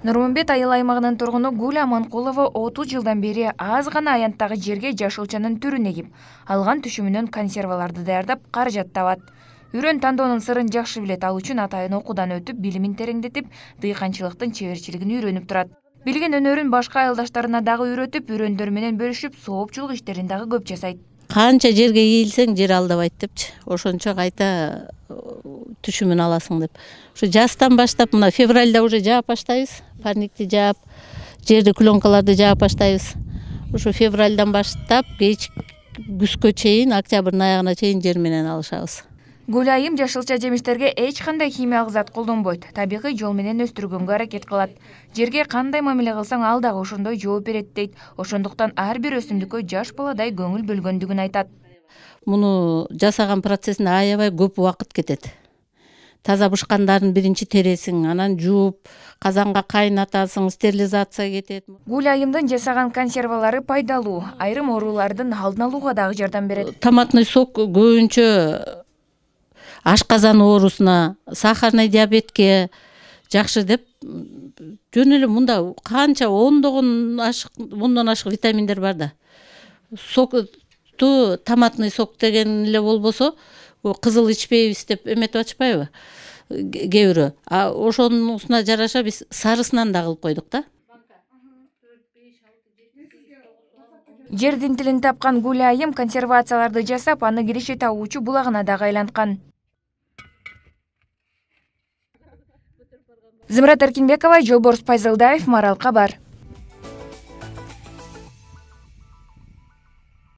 Нурмунбет айыл аймагынын тургуну Гуля Аманкулова 30 жылдан бери аз гана аянттагы жерге жашылчанын түрүн эгип, алган түшүмүнөн консерваларды даярдап каражат табат. Үрөн тандоонун сырын жакшы билет, ал үчүн атайын окуудан өтүп, билимин тереңдетип, дыйканчылыктын чеберчилигин үйрөнүп турат. Билген өнөрүн башка айылдаштарына дагы үйрөтүп, үрөндөр менен бөлүшүп, соопчулук иштерин дагы көп жасайт. Канча жерге ийилсең жер алдабайт депчи. Ошончо кайта түшүмүн аласың деп. Ушу жастан баштап мына февралда уже жаап баштайбыз. Парникти жаап, жерди клёнкаларды жаап баштайбыз. Ушу февралдан баштап кеч күзгө чейин, октябрдын аягына чейин жер менен алышабыз. Гуля айым жашылча жемиштерге эч кандай химиялык зат колдонбойт. Табигый жол менен өстүргөнгө аракет кылат. Жерге кандай мамиле кылсаң, ал дагы ошондой жооп берет дейт. Ошондуктан ар бир өсүмдүккө жаш баладай көңүл бөлгөндүгүн айтат. Муну жасаган процессинде аябай көп убакыт кетет. Таза бышкандарын биринчи тересиң, анан жууп, казанга кайнатасың, стерилизация кетет. Гуля айымдын жасаган консервалары пайдалуу, айрым оорулардын алдын алууга дагы жардам берет. Томатный сок көбүнчө ашказан оорусуна, сахарный диабетке жакшы деп, жөн эле мында канча мындан ашык витаминдер бар да. Сокту томатный сок деген эле болбосо, кызыл ичпейбиз деп эметип атышпайбы? Кээ бирөө. А ошонусуна жараша биз сарысынан да кылып койдук да. Жердин тилин тапкан Гуля айым консервацияларды жасап, аны киреше табуучу булагына дагы айланткан. Зымрат Эркинбекова, Жолборс Пайзылдаев, Марал Кабар.